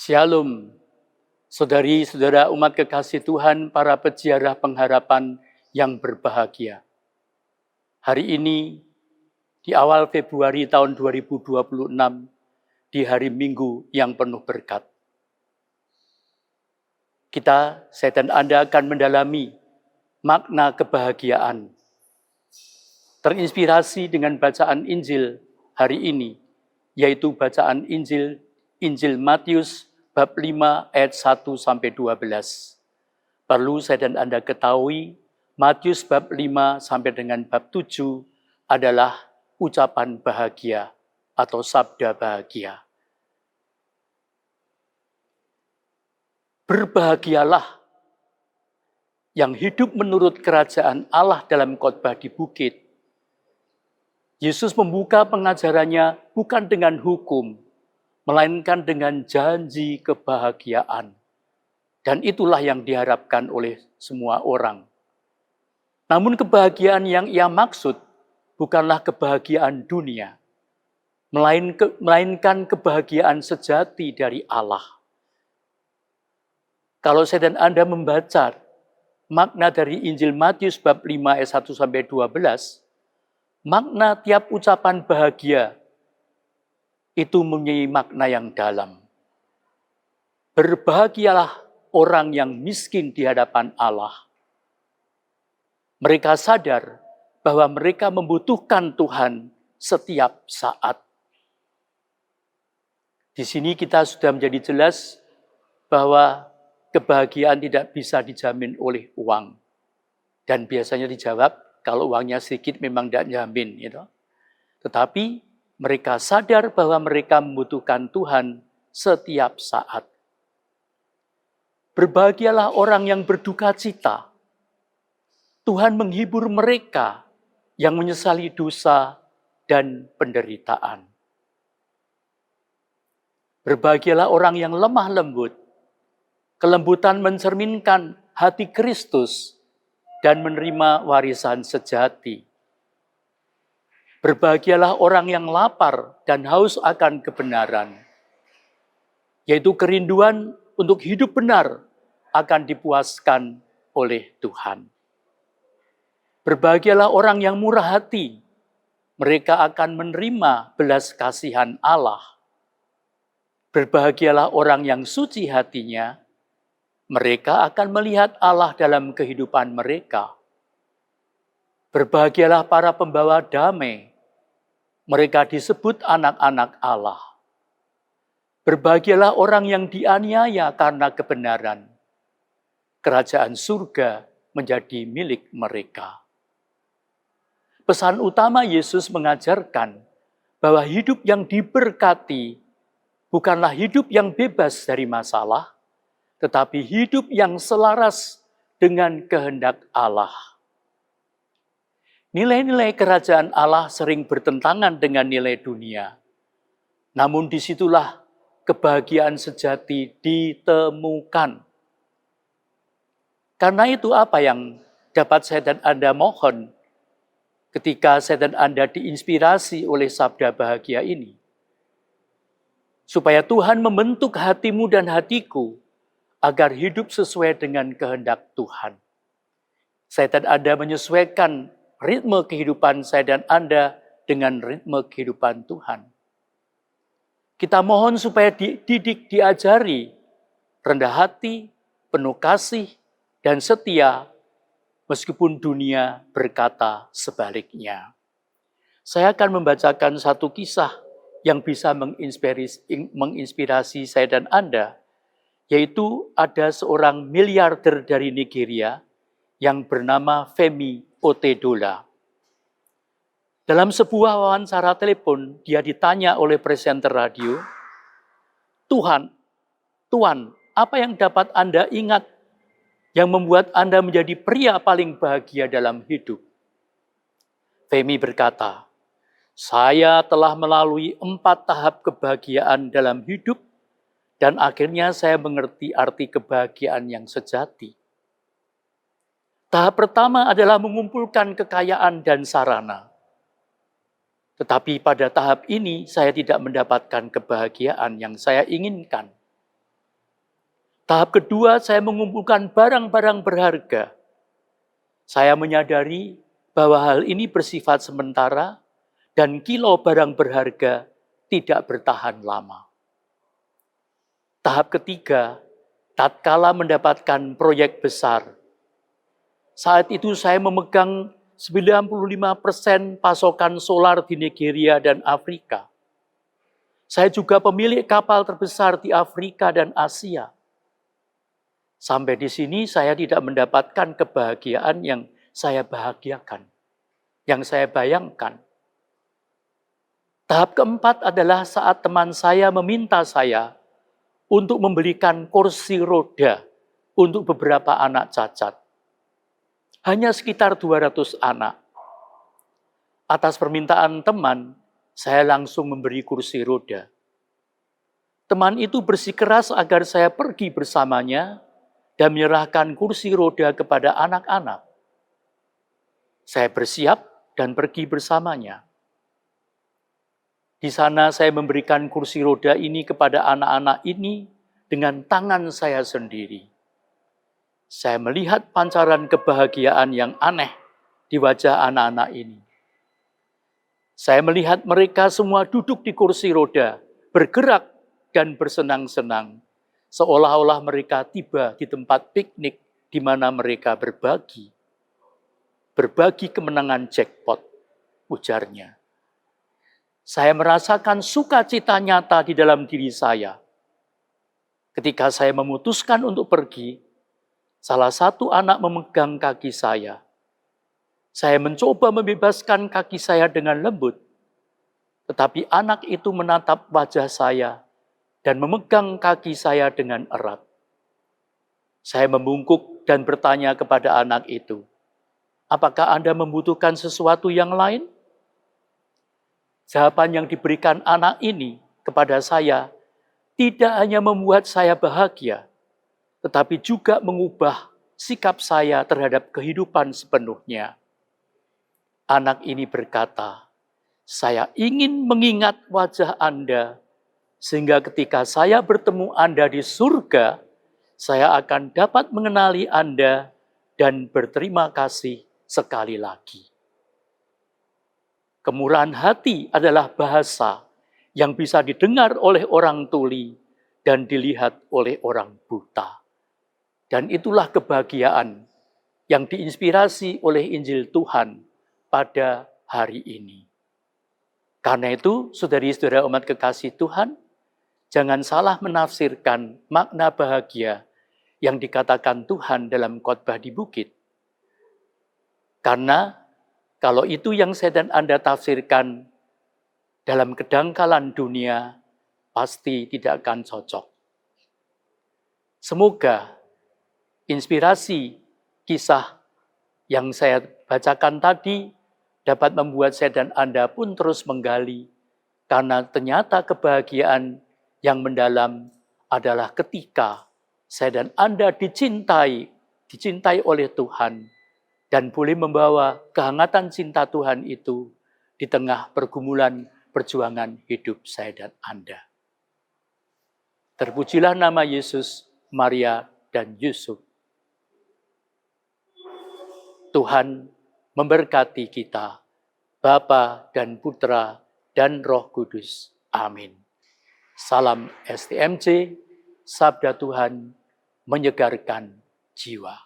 Shalom, saudari-saudara umat kekasih Tuhan, para peziarah pengharapan yang berbahagia. Hari ini, di awal Februari tahun 2026, di hari Minggu yang penuh berkat. Saya dan Anda akan mendalami makna kebahagiaan. Terinspirasi dengan bacaan Injil hari ini, yaitu bacaan Injil Matius bab 5 ayat 1-12. Perlu saya dan Anda ketahui, Matius bab 5 sampai dengan bab 7 adalah ucapan bahagia atau sabda bahagia. Berbahagialah yang hidup menurut kerajaan Allah dalam khotbah di bukit. Yesus membuka pengajarannya bukan dengan hukum, melainkan dengan janji kebahagiaan. Dan itulah yang diharapkan oleh semua orang. Namun kebahagiaan yang ia maksud bukanlah kebahagiaan dunia, melainkan kebahagiaan sejati dari Allah. Kalau saya dan Anda membaca makna dari Injil Matius bab 5 ayat 1-12, makna tiap ucapan bahagia itu mempunyai makna yang dalam. Berbahagialah orang yang miskin di hadapan Allah. Mereka sadar bahwa mereka membutuhkan Tuhan setiap saat. Di sini kita sudah menjadi jelas bahwa kebahagiaan tidak bisa dijamin oleh uang. Dan biasanya dijawab, kalau uangnya sedikit memang tidak jamin. Gitu. Tetapi mereka sadar bahwa mereka membutuhkan Tuhan setiap saat. Berbahagialah orang yang berduka cita. Tuhan menghibur mereka yang menyesali dosa dan penderitaan. Berbahagialah orang yang lemah lembut. Kelembutan mencerminkan hati Kristus dan menerima warisan sejati. Berbahagialah orang yang lapar dan haus akan kebenaran, yaitu kerinduan untuk hidup benar akan dipuaskan oleh Tuhan. Berbahagialah orang yang murah hati, mereka akan menerima belas kasihan Allah. Berbahagialah orang yang suci hatinya, mereka akan melihat Allah dalam kehidupan mereka. Berbahagialah para pembawa damai, mereka disebut anak-anak Allah. Berbahagialah orang yang dianiaya karena kebenaran. Kerajaan surga menjadi milik mereka. Pesan utama Yesus mengajarkan bahwa hidup yang diberkati bukanlah hidup yang bebas dari masalah, tetapi hidup yang selaras dengan kehendak Allah. Nilai-nilai kerajaan Allah sering bertentangan dengan nilai dunia. Namun disitulah kebahagiaan sejati ditemukan. Karena itu apa yang dapat saya dan Anda mohon ketika saya dan Anda diinspirasi oleh sabda bahagia ini? Supaya Tuhan membentuk hatimu dan hatiku agar hidup sesuai dengan kehendak Tuhan. Saya dan Anda menyesuaikan ritme kehidupan saya dan Anda dengan ritme kehidupan Tuhan. Kita mohon supaya dididik, diajari, rendah hati, penuh kasih, dan setia, meskipun dunia berkata sebaliknya. Saya akan membacakan satu kisah yang bisa menginspirasi saya dan Anda, yaitu ada seorang miliarder dari Nigeria yang bernama Femi Otedola. Dalam sebuah wawancara telepon, dia ditanya oleh presenter radio, Tuan, apa yang dapat Anda ingat yang membuat Anda menjadi pria paling bahagia dalam hidup? Femi berkata, saya telah melalui 4 tahap kebahagiaan dalam hidup dan akhirnya saya mengerti arti kebahagiaan yang sejati. Tahap pertama adalah mengumpulkan kekayaan dan sarana. Tetapi pada tahap ini saya tidak mendapatkan kebahagiaan yang saya inginkan. Tahap kedua, saya mengumpulkan barang-barang berharga. Saya menyadari bahwa hal ini bersifat sementara dan kilau barang berharga tidak bertahan lama. Tahap ketiga, tatkala mendapatkan proyek besar. Saat itu saya memegang 95% pasokan solar di Nigeria dan Afrika. Saya juga pemilik kapal terbesar di Afrika dan Asia. Sampai di sini saya tidak mendapatkan kebahagiaan yang saya bahagiakan, yang saya bayangkan. Tahap keempat adalah saat teman saya meminta saya untuk membelikan kursi roda untuk beberapa anak cacat. Hanya sekitar 200 anak. Atas permintaan teman, saya langsung memberi kursi roda. Teman itu bersikeras agar saya pergi bersamanya dan menyerahkan kursi roda kepada anak-anak. Saya bersiap dan pergi bersamanya. Di sana saya memberikan kursi roda ini kepada anak-anak ini dengan tangan saya sendiri. Saya melihat pancaran kebahagiaan yang aneh di wajah anak-anak ini. Saya melihat mereka semua duduk di kursi roda, bergerak dan bersenang-senang, seolah-olah mereka tiba di tempat piknik di mana mereka berbagi kemenangan jackpot, ujarnya. Saya merasakan sukacita nyata di dalam diri saya. Ketika saya memutuskan untuk pergi, salah satu anak memegang kaki saya. Saya mencoba membebaskan kaki saya dengan lembut, tetapi anak itu menatap wajah saya dan memegang kaki saya dengan erat. Saya membungkuk dan bertanya kepada anak itu, "Apakah Anda membutuhkan sesuatu yang lain?" Jawaban yang diberikan anak ini kepada saya tidak hanya membuat saya bahagia, tetapi juga mengubah sikap saya terhadap kehidupan sepenuhnya. Anak ini berkata, "Saya ingin mengingat wajah Anda, sehingga ketika saya bertemu Anda di surga, saya akan dapat mengenali Anda dan berterima kasih sekali lagi." Kemurahan hati adalah bahasa yang bisa didengar oleh orang tuli dan dilihat oleh orang buta. Dan itulah kebahagiaan yang diinspirasi oleh Injil Tuhan pada hari ini. Karena itu, saudari-saudara umat kekasih Tuhan, jangan salah menafsirkan makna bahagia yang dikatakan Tuhan dalam khotbah di bukit. Karena kalau itu yang saya dan Anda tafsirkan dalam kedangkalan dunia, pasti tidak akan cocok. Semoga inspirasi kisah yang saya bacakan tadi dapat membuat saya dan Anda pun terus menggali, karena ternyata kebahagiaan yang mendalam adalah ketika saya dan Anda dicintai oleh Tuhan, dan boleh membawa kehangatan cinta Tuhan itu di tengah pergumulan perjuangan hidup saya dan Anda. Terpujilah nama Yesus, Maria, dan Yusuf. Tuhan memberkati kita, Bapa dan Putra dan Roh Kudus. Amin. Salam STMJ, Sabda Tuhan menyegarkan jiwa.